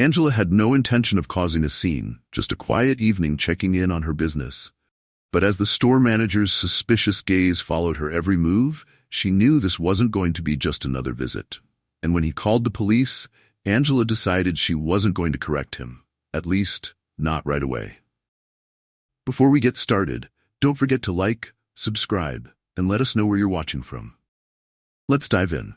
Angela had no intention of causing a scene, just a quiet evening checking in on her business. But as the store manager's suspicious gaze followed her every move, she knew this wasn't going to be just another visit. And when he called the police, Angela decided she wasn't going to correct him, at least not right away. Before we get started, don't forget to like, subscribe, and let us know where you're watching from. Let's dive in.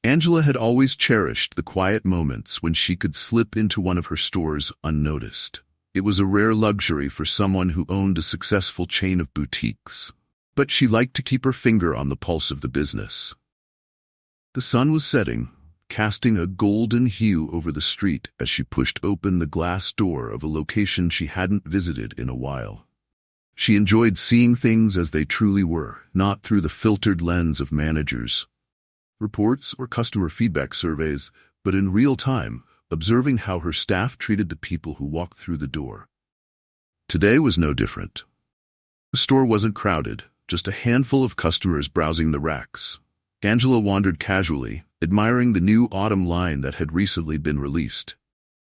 Angela had always cherished the quiet moments when she could slip into one of her stores unnoticed. It was a rare luxury for someone who owned a successful chain of boutiques, but she liked to keep her finger on the pulse of the business. The sun was setting, casting a golden hue over the street as she pushed open the glass door of a location she hadn't visited in a while. She enjoyed seeing things as they truly were, not through the filtered lens of managers, reports, or customer feedback surveys, but in real time, observing how her staff treated the people who walked through the door. Today was no different. The store wasn't crowded, just a handful of customers browsing the racks. Angela wandered casually, admiring the new autumn line that had recently been released.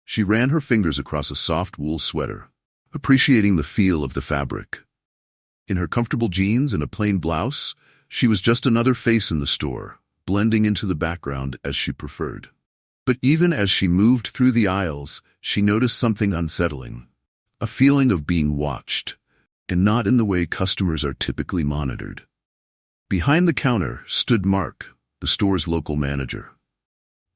She ran her fingers across a soft wool sweater, appreciating the feel of the fabric. In her comfortable jeans and a plain blouse, she was just another face in the store, blending into the background as she preferred. But even as she moved through the aisles, she noticed something unsettling, a feeling of being watched, and not in the way customers are typically monitored. Behind the counter stood Mark, the store's local manager.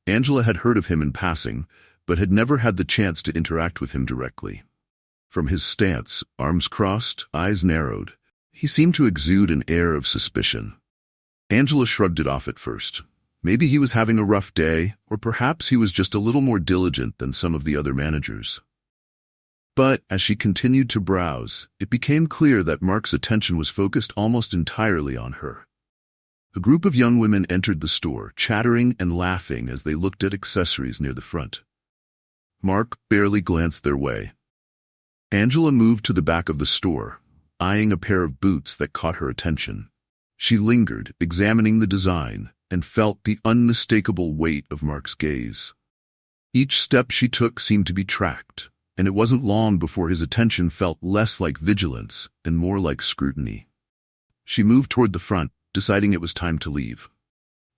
Angela had heard of him in passing, but had never had the chance to interact with him directly. From his stance, arms crossed, eyes narrowed, he seemed to exude an air of suspicion. Angela shrugged it off at first. Maybe he was having a rough day, or perhaps he was just a little more diligent than some of the other managers. But as she continued to browse, it became clear that Mark's attention was focused almost entirely on her. A group of young women entered the store, chattering and laughing as they looked at accessories near the front. Mark barely glanced their way. Angela moved to the back of the store, eyeing a pair of boots that caught her attention. She lingered, examining the design, and felt the unmistakable weight of Mark's gaze. Each step she took seemed to be tracked, and it wasn't long before his attention felt less like vigilance and more like scrutiny. She moved toward the front, deciding it was time to leave.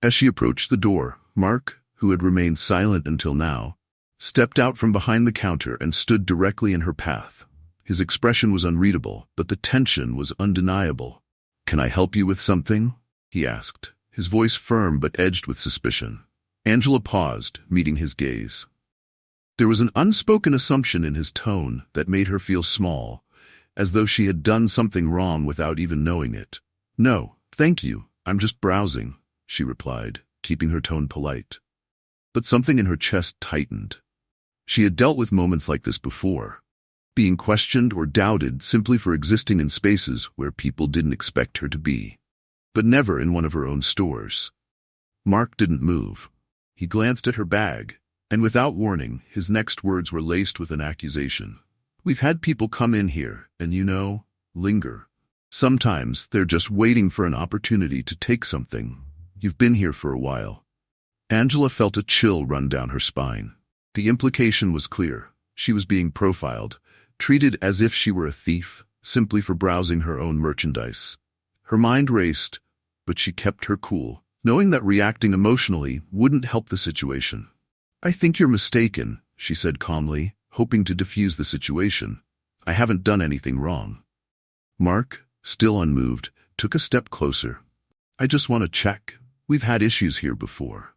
As she approached the door, Mark, who had remained silent until now, stepped out from behind the counter and stood directly in her path. His expression was unreadable, but the tension was undeniable. "Can I help you with something?" he asked, his voice firm but edged with suspicion. Angela paused, meeting his gaze. There was an unspoken assumption in his tone that made her feel small, as though she had done something wrong without even knowing it. "No, thank you, I'm just browsing," she replied, keeping her tone polite. But something in her chest tightened. She had dealt with moments like this before, being questioned or doubted simply for existing in spaces where people didn't expect her to be, but never in one of her own stores. Mark didn't move. He glanced at her bag, and without warning, his next words were laced with an accusation. "We've had people come in here, and linger. Sometimes they're just waiting for an opportunity to take something. You've been here for a while." Angela felt a chill run down her spine. The implication was clear. She was being profiled, treated as if she were a thief, simply for browsing her own merchandise. Her mind raced, but she kept her cool, knowing that reacting emotionally wouldn't help the situation. "I think you're mistaken," she said calmly, hoping to diffuse the situation. "I haven't done anything wrong." Mark, still unmoved, took a step closer. "I just want to check. We've had issues here before."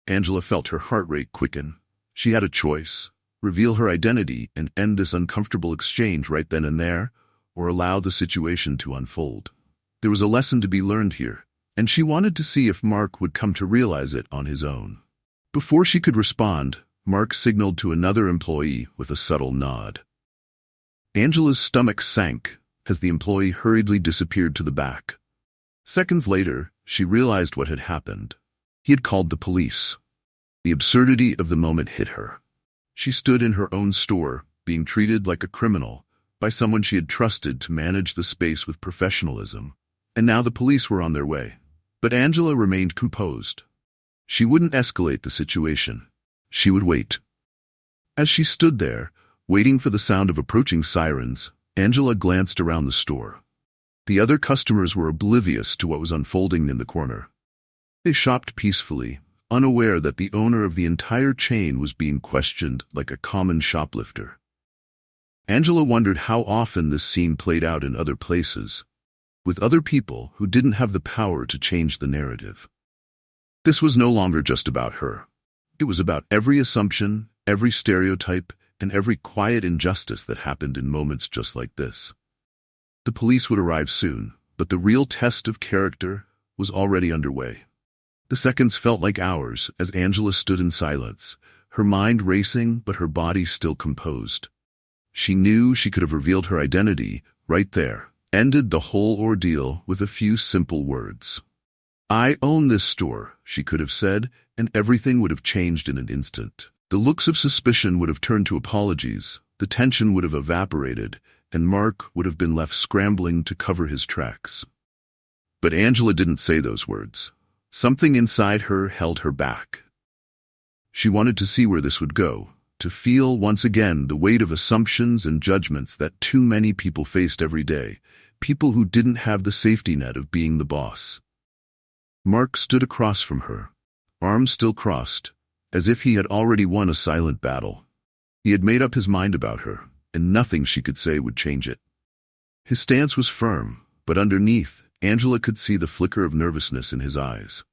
Angela felt her heart rate quicken. She had a choice: reveal her identity and end this uncomfortable exchange right then and there, or allow the situation to unfold. There was a lesson to be learned here, and she wanted to see if Mark would come to realize it on his own. Before she could respond, Mark signaled to another employee with a subtle nod. Angela's stomach sank as the employee hurriedly disappeared to the back. Seconds later, she realized what had happened. He had called the police. The absurdity of the moment hit her. She stood in her own store, being treated like a criminal by someone she had trusted to manage the space with professionalism, and now the police were on their way. But Angela remained composed. She wouldn't escalate the situation. She would wait. As she stood there, waiting for the sound of approaching sirens, Angela glanced around the store. The other customers were oblivious to what was unfolding in the corner. They shopped peacefully, unaware that the owner of the entire chain was being questioned like a common shoplifter. Angela wondered how often this scene played out in other places, with other people who didn't have the power to change the narrative. This was no longer just about her. It was about every assumption, every stereotype, and every quiet injustice that happened in moments just like this. The police would arrive soon, but the real test of character was already underway. The seconds felt like hours as Angela stood in silence, her mind racing but her body still composed. She knew she could have revealed her identity right there, ended the whole ordeal with a few simple words. "I own this store," she could have said, and everything would have changed in an instant. The looks of suspicion would have turned to apologies, the tension would have evaporated, and Mark would have been left scrambling to cover his tracks. But Angela didn't say those words. Something inside her held her back. She wanted to see where this would go, to feel once again the weight of assumptions and judgments that too many people faced every day, people who didn't have the safety net of being the boss. Mark stood across from her, arms still crossed, as if he had already won a silent battle. He had made up his mind about her, and nothing she could say would change it. His stance was firm, but underneath, Angela could see the flicker of nervousness in his eyes.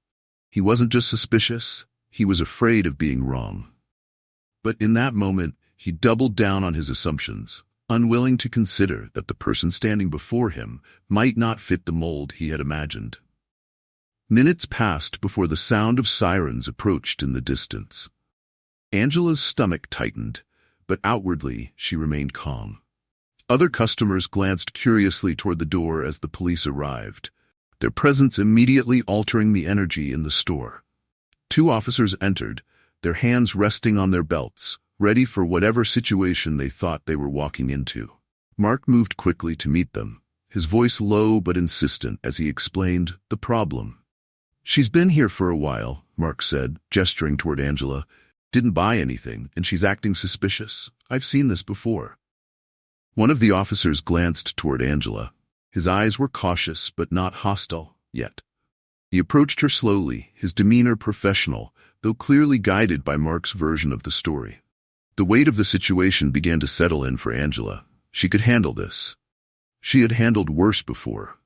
He wasn't just suspicious, he was afraid of being wrong. But in that moment, he doubled down on his assumptions, unwilling to consider that the person standing before him might not fit the mold he had imagined. Minutes passed before the sound of sirens approached in the distance. Angela's stomach tightened, but outwardly she remained calm. Other customers glanced curiously toward the door as the police arrived, their presence immediately altering the energy in the store. 2 officers entered, their hands resting on their belts, ready for whatever situation they thought they were walking into. Mark moved quickly to meet them, his voice low but insistent as he explained the problem. "She's been here for a while," Mark said, gesturing toward Angela. "Didn't buy anything, and she's acting suspicious. I've seen this before." One of the officers glanced toward Angela. His eyes were cautious but not hostile yet. He approached her slowly, his demeanor professional, though clearly guided by Mark's version of the story. The weight of the situation began to settle in for Angela. She could handle this. She had handled worse before.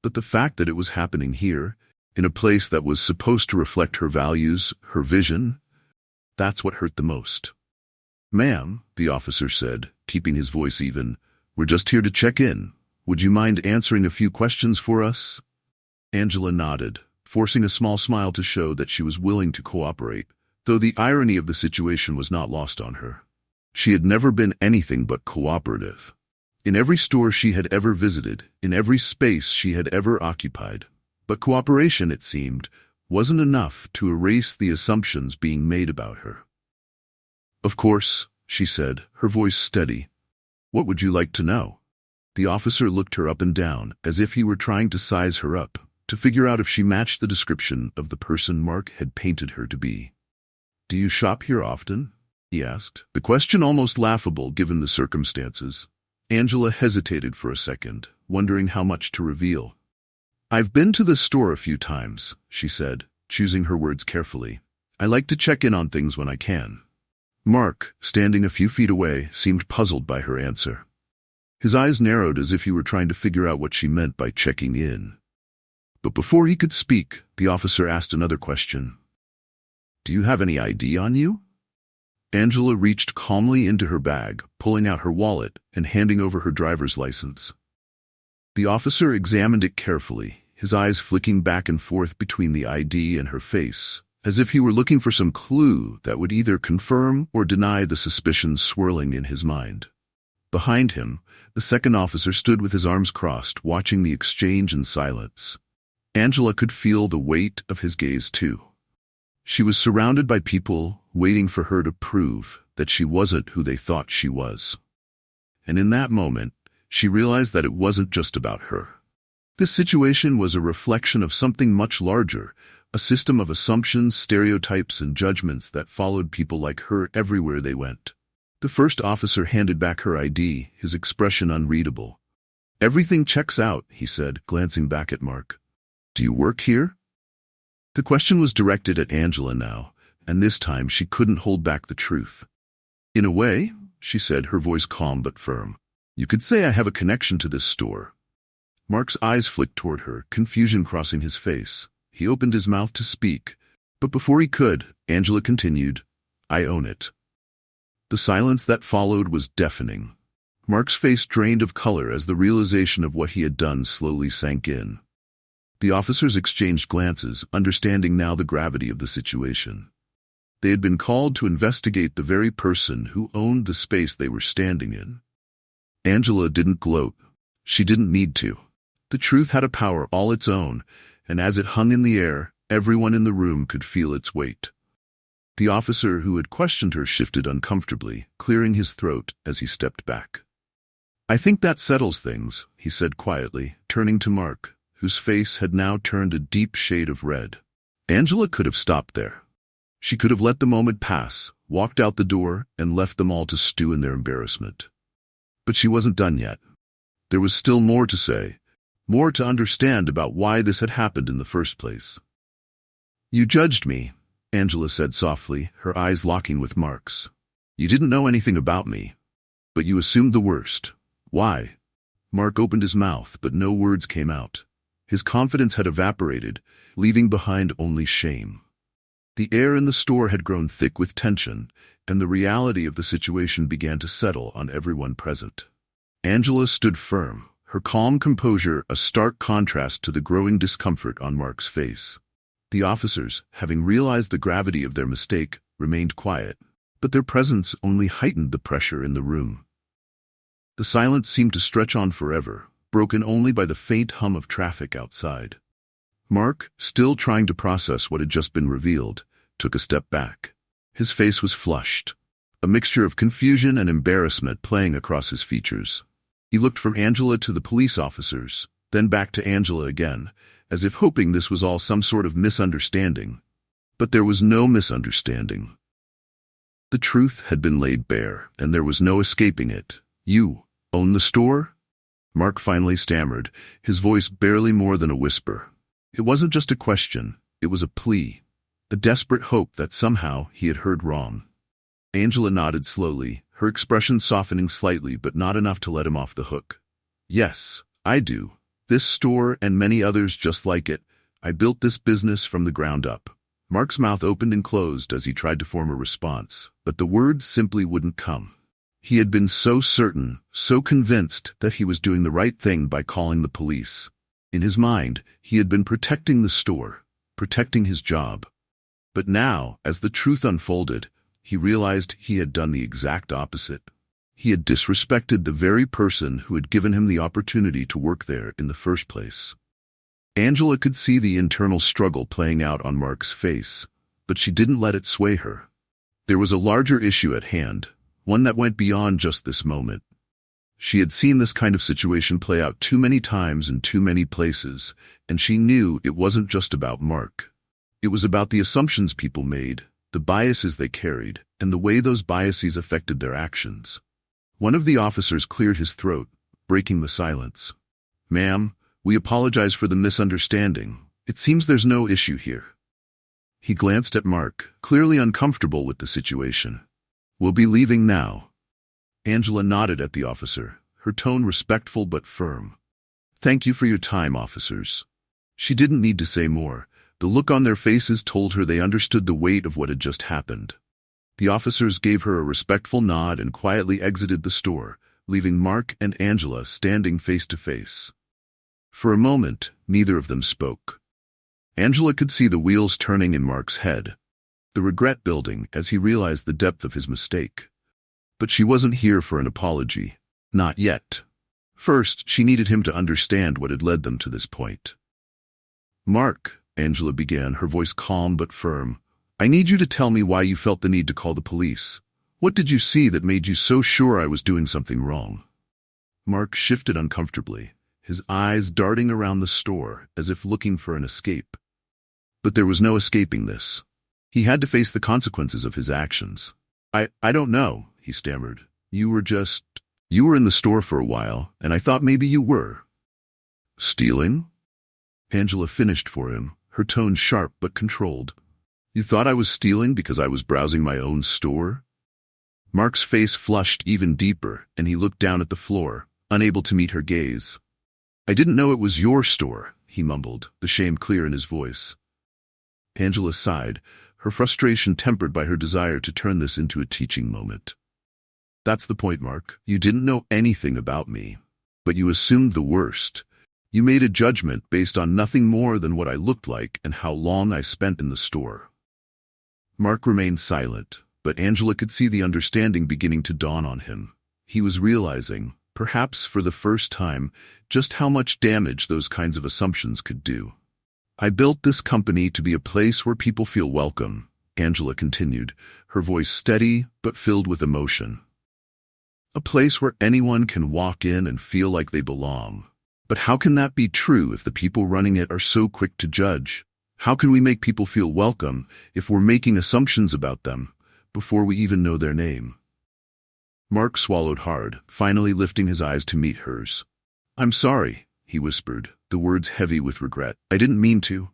But the fact that it was happening here, in a place that was supposed to reflect her values, her vision, that's what hurt the most. "Ma'am," the officer said, keeping his voice even, "we're just here to check in. Would you mind answering a few questions for us?" Angela nodded, forcing a small smile to show that she was willing to cooperate, though the irony of the situation was not lost on her. She had never been anything but cooperative. In every store she had ever visited, in every space she had ever occupied. But cooperation, it seemed, wasn't enough to erase the assumptions being made about her. "Of course," she said, her voice steady. "What would you like to know?" The officer looked her up and down, as if he were trying to size her up, to figure out if she matched the description of the person Mark had painted her to be. "Do you shop here often?" he asked, the question almost laughable given the circumstances. Angela hesitated for a second, wondering how much to reveal. "I've been to the store a few times," she said, choosing her words carefully. "I like to check in on things when I can." Mark, standing a few feet away, seemed puzzled by her answer. His eyes narrowed as if he were trying to figure out what she meant by checking in. But before he could speak, the officer asked another question. "Do you have any ID on you?" Angela reached calmly into her bag, pulling out her wallet and handing over her driver's license. The officer examined it carefully, his eyes flicking back and forth between the ID and her face, as if he were looking for some clue that would either confirm or deny the suspicions swirling in his mind. Behind him, the second officer stood with his arms crossed, watching the exchange in silence. Angela could feel the weight of his gaze too. She was surrounded by people waiting for her to prove that she wasn't who they thought she was. And in that moment, she realized that it wasn't just about her. This situation was a reflection of something much larger, a system of assumptions, stereotypes, and judgments that followed people like her everywhere they went. The first officer handed back her ID, his expression unreadable. "Everything checks out," he said, glancing back at Mark. "Do you work here?" The question was directed at Angela now, and this time she couldn't hold back the truth. "In a way," she said, her voice calm but firm. "You could say I have a connection to this store." Mark's eyes flicked toward her, confusion crossing his face. He opened his mouth to speak, but before he could, Angela continued, "I own it." The silence that followed was deafening. Mark's face drained of color as the realization of what he had done slowly sank in. The officers exchanged glances, understanding now the gravity of the situation. They had been called to investigate the very person who owned the space they were standing in. Angela didn't gloat. She didn't need to. The truth had a power all its own, and as it hung in the air, everyone in the room could feel its weight. The officer who had questioned her shifted uncomfortably, clearing his throat as he stepped back. "I think that settles things," he said quietly, turning to Mark, whose face had now turned a deep shade of red. Angela could have stopped there. She could have let the moment pass, walked out the door, and left them all to stew in their embarrassment. But she wasn't done yet. There was still more to say, more to understand about why this had happened in the first place. "You judged me," Angela said softly, her eyes locking with Mark's. "You didn't know anything about me, but you assumed the worst. Why?" Mark opened his mouth, but no words came out. His confidence had evaporated, leaving behind only shame. The air in the store had grown thick with tension, and the reality of the situation began to settle on everyone present. Angela stood firm, her calm composure a stark contrast to the growing discomfort on Mark's face. The officers, having realized the gravity of their mistake, remained quiet, but their presence only heightened the pressure in the room. The silence seemed to stretch on forever, broken only by the faint hum of traffic outside. Mark, still trying to process what had just been revealed, took a step back. His face was flushed, a mixture of confusion and embarrassment playing across his features. He looked from Angela to the police officers, then back to Angela again, as if hoping this was all some sort of misunderstanding. But there was no misunderstanding. The truth had been laid bare, and there was no escaping it. "You own the store?" Mark finally stammered, his voice barely more than a whisper. It wasn't just a question, it was a plea, a desperate hope that somehow he had heard wrong. Angela nodded slowly, her expression softening slightly but not enough to let him off the hook. "Yes, I do. This store and many others just like it. I built this business from the ground up." Mark's mouth opened and closed as he tried to form a response, but the words simply wouldn't come. He had been so certain, so convinced that he was doing the right thing by calling the police. In his mind, he had been protecting the store, protecting his job. But now, as the truth unfolded, he realized he had done the exact opposite. He had disrespected the very person who had given him the opportunity to work there in the first place. Angela could see the internal struggle playing out on Mark's face, but she didn't let it sway her. There was a larger issue at hand, one that went beyond just this moment. She had seen this kind of situation play out too many times in too many places, and she knew it wasn't just about Mark. It was about the assumptions people made, the biases they carried, and the way those biases affected their actions. One of the officers cleared his throat, breaking the silence. "Ma'am, we apologize for the misunderstanding. It seems there's no issue here." He glanced at Mark, clearly uncomfortable with the situation. "We'll be leaving now." Angela nodded at the officer, her tone respectful but firm. "Thank you for your time, officers." She didn't need to say more. The look on their faces told her they understood the weight of what had just happened. The officers gave her a respectful nod and quietly exited the store, leaving Mark and Angela standing face to face. For a moment, neither of them spoke. Angela could see the wheels turning in Mark's head, the regret building as he realized the depth of his mistake. But she wasn't here for an apology. Not yet. First, she needed him to understand what had led them to this point. "Mark," Angela began, her voice calm but firm, "I need you to tell me why you felt the need to call the police. What did you see that made you so sure I was doing something wrong?" Mark shifted uncomfortably, his eyes darting around the store as if looking for an escape. But there was no escaping this. He had to face the consequences of his actions. I don't know," he stammered. You were in the store for a while, and I thought maybe you were. Stealing? Angela finished for him, her tone sharp but controlled. You thought I was stealing because I was browsing my own store? Mark's face flushed even deeper, and he looked down at the floor, unable to meet her gaze. I didn't know it was your store, he mumbled, the shame clear in his voice. Angela sighed, her frustration tempered by her desire to turn this into a teaching moment. That's the point, Mark. You didn't know anything about me, but you assumed the worst. You made a judgment based on nothing more than what I looked like and how long I spent in the store. Mark remained silent, but Angela could see the understanding beginning to dawn on him. He was realizing, perhaps for the first time, just how much damage those kinds of assumptions could do. I built this company to be a place where people feel welcome, Angela continued, her voice steady but filled with emotion. A place where anyone can walk in and feel like they belong. But how can that be true if the people running it are so quick to judge? How can we make people feel welcome if we're making assumptions about them before we even know their name? Mark swallowed hard, finally lifting his eyes to meet hers. I'm sorry, he whispered, the words heavy with regret. I didn't mean to.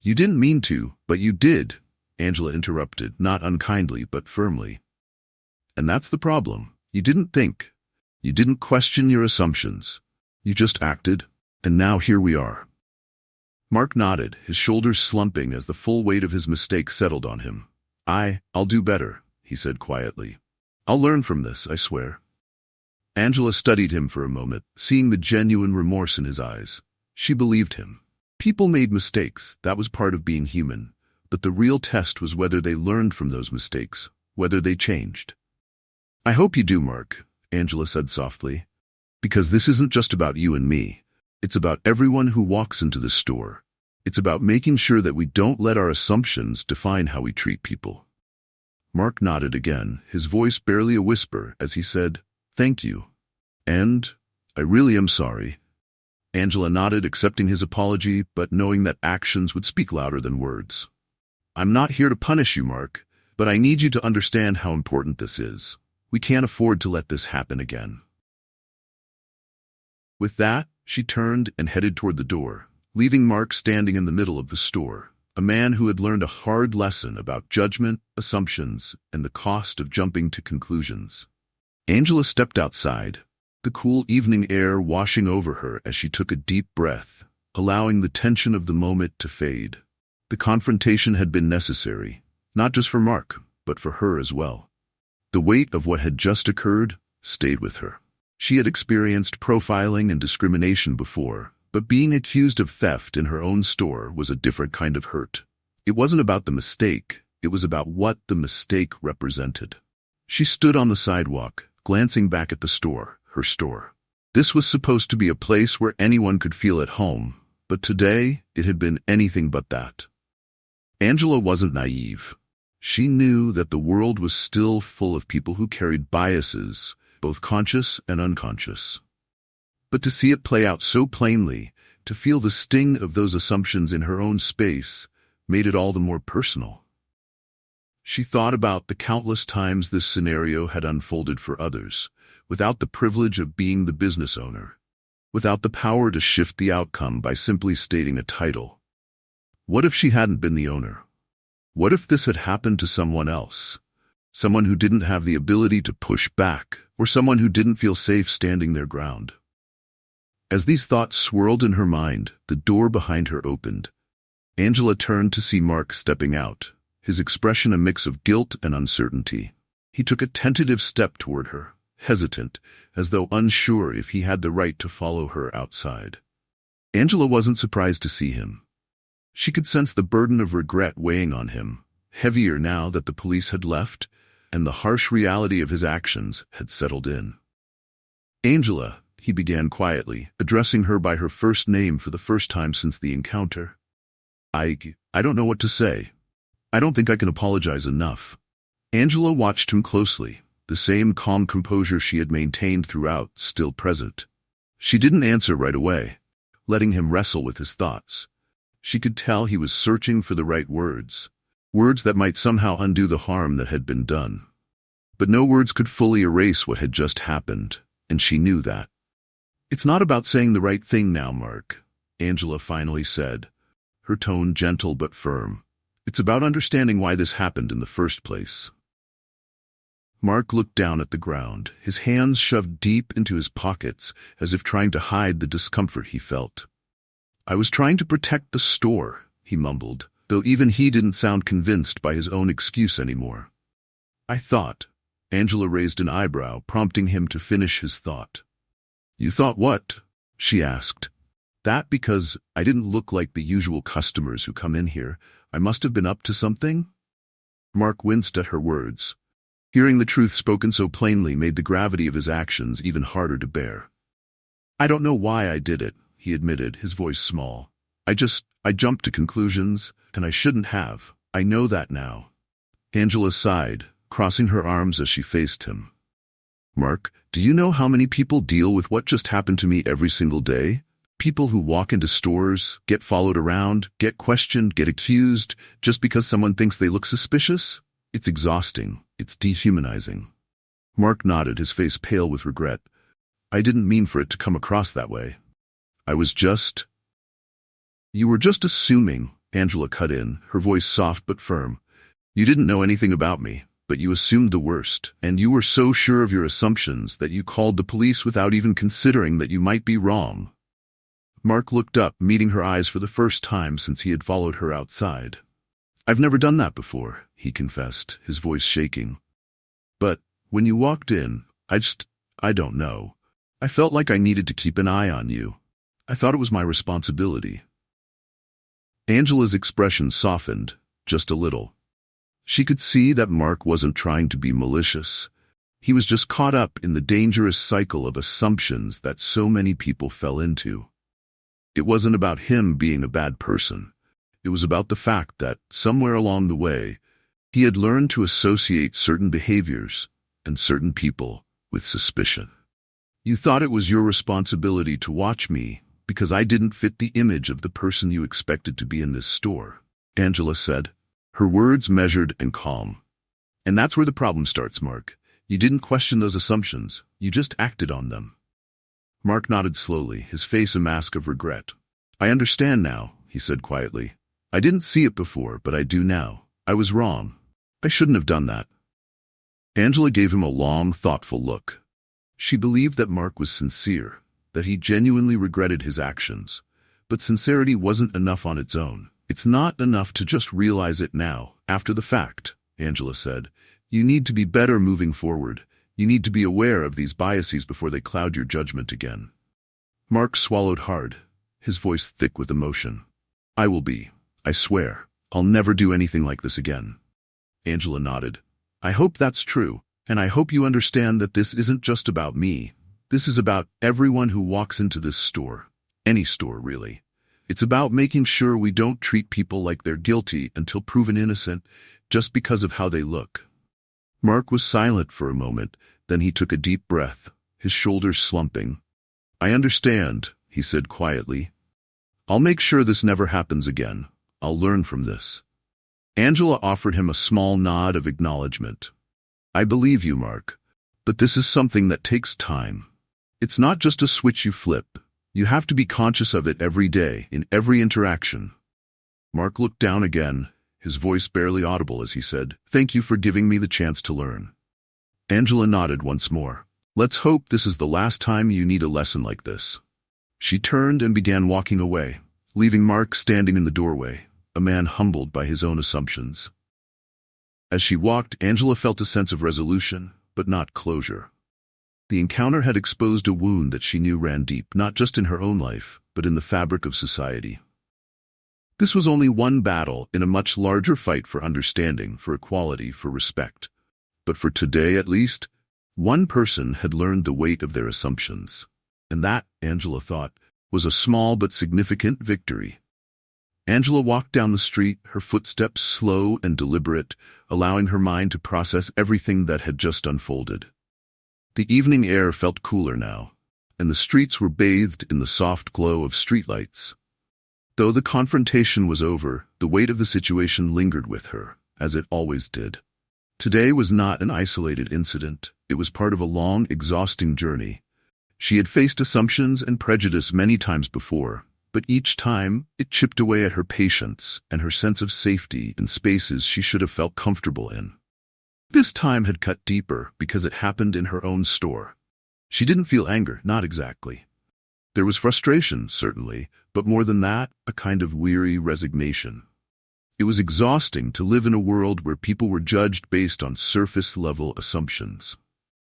You didn't mean to, but you did, Angela interrupted, not unkindly but firmly. And that's the problem. You didn't think. You didn't question your assumptions. You just acted, and now here we are. Mark nodded, his shoulders slumping as the full weight of his mistake settled on him. I'll do better, he said quietly. I'll learn from this, I swear. Angela studied him for a moment, seeing the genuine remorse in his eyes. She believed him. People made mistakes, that was part of being human, but the real test was whether they learned from those mistakes, whether they changed. I hope you do, Mark, Angela said softly, because this isn't just about you and me. It's about everyone who walks into this store. It's about making sure that we don't let our assumptions define how we treat people. Mark nodded again, his voice barely a whisper, as he said, Thank you. And I really am sorry. Angela nodded, accepting his apology, but knowing that actions would speak louder than words. I'm not here to punish you, Mark, but I need you to understand how important this is. We can't afford to let this happen again. With that, she turned and headed toward the door, leaving Mark standing in the middle of the store, a man who had learned a hard lesson about judgment, assumptions, and the cost of jumping to conclusions. Angela stepped outside, the cool evening air washing over her as she took a deep breath, allowing the tension of the moment to fade. The confrontation had been necessary, not just for Mark, but for her as well. The weight of what had just occurred stayed with her. She had experienced profiling and discrimination before, but being accused of theft in her own store was a different kind of hurt. It wasn't about the mistake, it was about what the mistake represented. She stood on the sidewalk, glancing back at the store, her store. This was supposed to be a place where anyone could feel at home, but today it had been anything but that. Angela wasn't naive. She knew that the world was still full of people who carried biases, both conscious and unconscious. But to see it play out so plainly, to feel the sting of those assumptions in her own space, made it all the more personal. She thought about the countless times this scenario had unfolded for others, without the privilege of being the business owner, without the power to shift the outcome by simply stating a title. What if she hadn't been the owner? What if this had happened to someone else? Someone who didn't have the ability to push back, or someone who didn't feel safe standing their ground. As these thoughts swirled in her mind, the door behind her opened. Angela turned to see Mark stepping out, his expression a mix of guilt and uncertainty. He took a tentative step toward her, hesitant, as though unsure if he had the right to follow her outside. Angela wasn't surprised to see him. She could sense the burden of regret weighing on him, heavier now that the police had left, and the harsh reality of his actions had settled in. Angela, he began quietly, addressing her by her first name for the first time since the encounter. I don't know what to say. I don't think I can apologize enough. Angela watched him closely, the same calm composure she had maintained throughout still present. She didn't answer right away, letting him wrestle with his thoughts. She could tell he was searching for the right words, words that might somehow undo the harm that had been done. But no words could fully erase what had just happened, and she knew that. "It's not about saying the right thing now, Mark," Angela finally said, her tone gentle but firm. "It's about understanding why this happened in the first place." Mark looked down at the ground, his hands shoved deep into his pockets, as if trying to hide the discomfort he felt. "I was trying to protect the store," he mumbled, though even he didn't sound convinced by his own excuse anymore. "I thought." Angela raised an eyebrow, prompting him to finish his thought. "You thought what?" she asked. "That because I didn't look like the usual customers who come in here, I must have been up to something?" Mark winced at her words. Hearing the truth spoken so plainly made the gravity of his actions even harder to bear. "I don't know why I did it," he admitted, his voice small. I jumped to conclusions, and I shouldn't have. I know that now." Angela sighed, crossing her arms as she faced him. "Mark, do you know how many people deal with what just happened to me every single day? People who walk into stores, get followed around, get questioned, get accused, just because someone thinks they look suspicious? It's exhausting. It's dehumanizing." Mark nodded, his face pale with regret. "I didn't mean for it to come across that way. I was just—" "You were just assuming," Angela cut in, her voice soft but firm. "You didn't know anything about me, but you assumed the worst, and you were so sure of your assumptions that you called the police without even considering that you might be wrong." Mark looked up, meeting her eyes for the first time since he had followed her outside. "I've never done that before," he confessed, his voice shaking. "But when you walked in, I don't know. I felt like I needed to keep an eye on you. I thought it was my responsibility." Angela's expression softened, just a little. She could see that Mark wasn't trying to be malicious. He was just caught up in the dangerous cycle of assumptions that so many people fell into. It wasn't about him being a bad person. It was about the fact that, somewhere along the way, he had learned to associate certain behaviors and certain people with suspicion. "You thought it was your responsibility to watch me because I didn't fit the image of the person you expected to be in this store," Angela said, her words measured and calm. "And that's where the problem starts, Mark. You didn't question those assumptions, you just acted on them." Mark nodded slowly, his face a mask of regret. "I understand now," he said quietly. "I didn't see it before, but I do now. I was wrong. I shouldn't have done that." Angela gave him a long, thoughtful look. She believed that Mark was sincere, that he genuinely regretted his actions. But sincerity wasn't enough on its own. "It's not enough to just realize it now, after the fact," Angela said. "You need to be better moving forward. You need to be aware of these biases before they cloud your judgment again." Mark swallowed hard, his voice thick with emotion. "I will be. I swear. I'll never do anything like this again." Angela nodded. "I hope that's true, and I hope you understand that this isn't just about me. This is about everyone who walks into this store. Any store, really. It's about making sure we don't treat people like they're guilty until proven innocent, just because of how they look." Mark was silent for a moment, then he took a deep breath, his shoulders slumping. "I understand," he said quietly. "I'll make sure this never happens again. I'll learn from this." Angela offered him a small nod of acknowledgement. "I believe you, Mark, but this is something that takes time. It's not just a switch you flip. You have to be conscious of it every day, in every interaction." Mark looked down again, his voice barely audible as he said, "Thank you for giving me the chance to learn." Angela nodded once more. "Let's hope this is the last time you need a lesson like this." She turned and began walking away, leaving Mark standing in the doorway, a man humbled by his own assumptions. As she walked, Angela felt a sense of resolution, but not closure. The encounter had exposed a wound that she knew ran deep, not just in her own life, but in the fabric of society. This was only one battle in a much larger fight for understanding, for equality, for respect. But for today, at least, one person had learned the weight of their assumptions. And that, Angela thought, was a small but significant victory. Angela walked down the street, her footsteps slow and deliberate, allowing her mind to process everything that had just unfolded. The evening air felt cooler now, and the streets were bathed in the soft glow of streetlights. Though the confrontation was over, the weight of the situation lingered with her, as it always did. Today was not an isolated incident. It was part of a long, exhausting journey. She had faced assumptions and prejudice many times before, but each time it chipped away at her patience and her sense of safety in spaces she should have felt comfortable in. This time had cut deeper because it happened in her own store. She didn't feel anger, not exactly. There was frustration, certainly, but more than that, a kind of weary resignation. It was exhausting to live in a world where people were judged based on surface-level assumptions.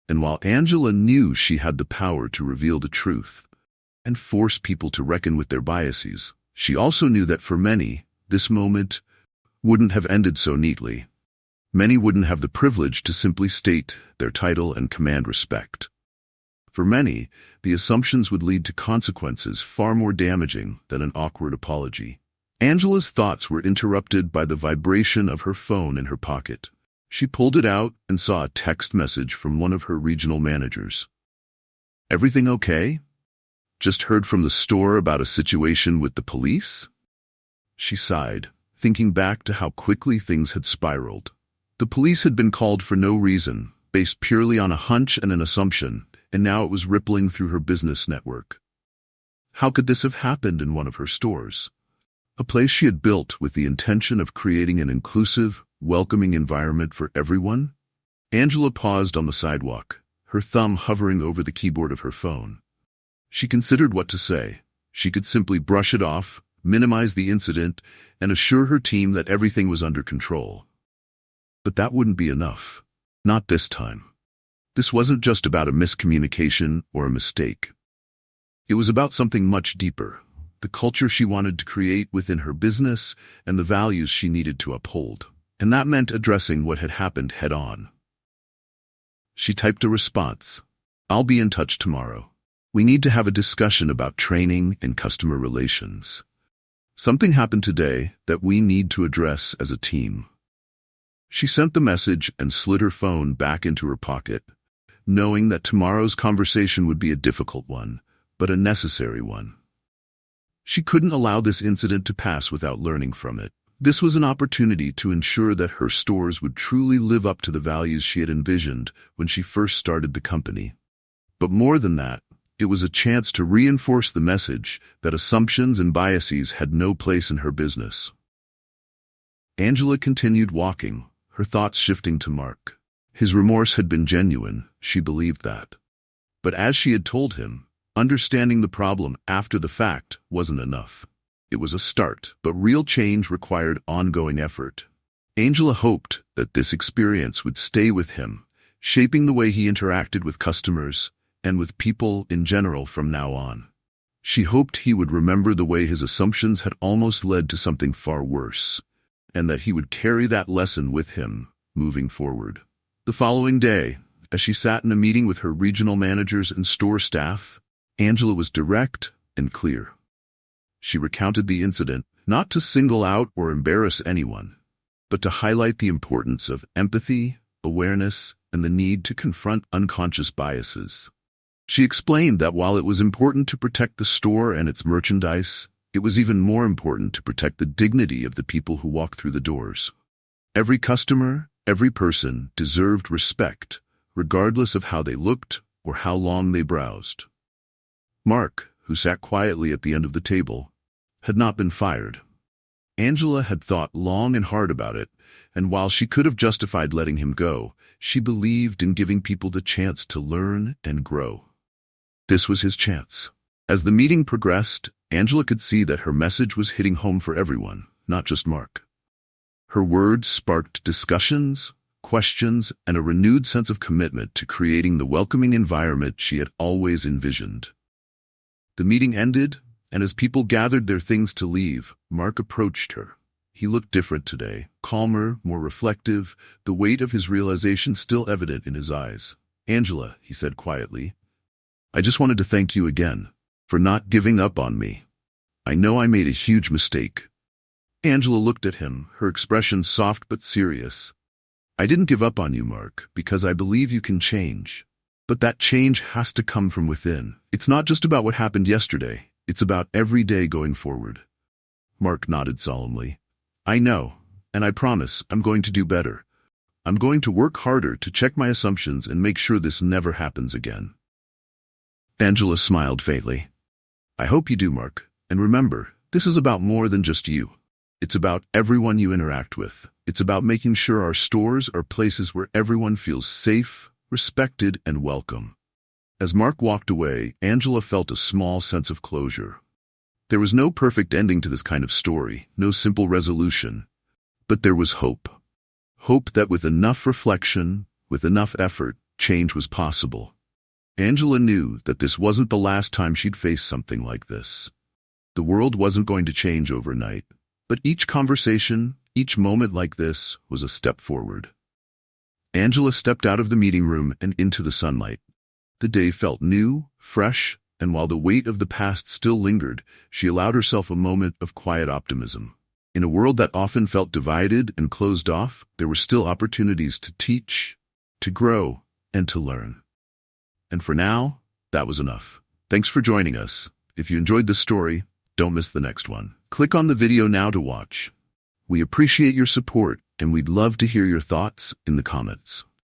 And while Angela knew she had the power to reveal the truth and force people to reckon with their biases, she also knew that for many, this moment wouldn't have ended so neatly. Many wouldn't have the privilege to simply state their title and command respect. For many, the assumptions would lead to consequences far more damaging than an awkward apology. Angela's thoughts were interrupted by the vibration of her phone in her pocket. She pulled it out and saw a text message from one of her regional managers. "Everything okay? Just heard from the store about a situation with the police?" She sighed, thinking back to how quickly things had spiraled. The police had been called for no reason, based purely on a hunch and an assumption, and now it was rippling through her business network. How could this have happened in one of her stores? A place she had built with the intention of creating an inclusive, welcoming environment for everyone? Angela paused on the sidewalk, her thumb hovering over the keyboard of her phone. She considered what to say. She could simply brush it off, minimize the incident, and assure her team that everything was under control. But that wouldn't be enough. Not this time. This wasn't just about a miscommunication or a mistake. It was about something much deeper. The culture she wanted to create within her business and the values she needed to uphold. And that meant addressing what had happened head-on. She typed a response. "I'll be in touch tomorrow. We need to have a discussion about training and customer relations. Something happened today that we need to address as a team." She sent the message and slid her phone back into her pocket, knowing that tomorrow's conversation would be a difficult one, but a necessary one. She couldn't allow this incident to pass without learning from it. This was an opportunity to ensure that her stores would truly live up to the values she had envisioned when she first started the company. But more than that, it was a chance to reinforce the message that assumptions and biases had no place in her business. Angela continued walking, her thoughts shifting to Mark. His remorse had been genuine, she believed that. But as she had told him, understanding the problem after the fact wasn't enough. It was a start, but real change required ongoing effort. Angela hoped that this experience would stay with him, shaping the way he interacted with customers and with people in general from now on. She hoped he would remember the way his assumptions had almost led to something far worse, and that he would carry that lesson with him moving forward. The following day, as she sat in a meeting with her regional managers and store staff, Angela was direct and clear. She recounted the incident, not to single out or embarrass anyone, but to highlight the importance of empathy, awareness, and the need to confront unconscious biases. She explained that while it was important to protect the store and its merchandise, it was even more important to protect the dignity of the people who walk through the doors. Every customer, every person deserved respect, regardless of how they looked or how long they browsed. Mark, who sat quietly at the end of the table, had not been fired. Angela had thought long and hard about it, and while she could have justified letting him go, she believed in giving people the chance to learn and grow. This was his chance. As the meeting progressed, Angela could see that her message was hitting home for everyone, not just Mark. Her words sparked discussions, questions, and a renewed sense of commitment to creating the welcoming environment she had always envisioned. The meeting ended, and as people gathered their things to leave, Mark approached her. He looked different today, calmer, more reflective, the weight of his realization still evident in his eyes. "Angela," he said quietly, "I just wanted to thank you again for not giving up on me. I know I made a huge mistake." Angela looked at him, her expression soft but serious. "I didn't give up on you, Mark, because I believe you can change. But that change has to come from within. It's not just about what happened yesterday. It's about every day going forward." Mark nodded solemnly. "I know, and I promise I'm going to do better. I'm going to work harder to check my assumptions and make sure this never happens again. Angela smiled faintly. I hope you do, Mark. And remember, this is about more than just you. It's about everyone you interact with. It's about making sure our stores are places where everyone feels safe, respected, and welcome. As Mark walked away, Angela felt a small sense of closure. There was no perfect ending to this kind of story, no simple resolution. But there was hope. Hope that with enough reflection, with enough effort, change was possible. Angela knew that this wasn't the last time she'd face something like this. The world wasn't going to change overnight, but each conversation, each moment like this, was a step forward. Angela stepped out of the meeting room and into the sunlight. The day felt new, fresh, and while the weight of the past still lingered, she allowed herself a moment of quiet optimism. In a world that often felt divided and closed off, there were still opportunities to teach, to grow, and to learn. And for now, that was enough. Thanks for joining us. If you enjoyed this story, don't miss the next one. Click on the video now to watch. We appreciate your support, and we'd love to hear your thoughts in the comments.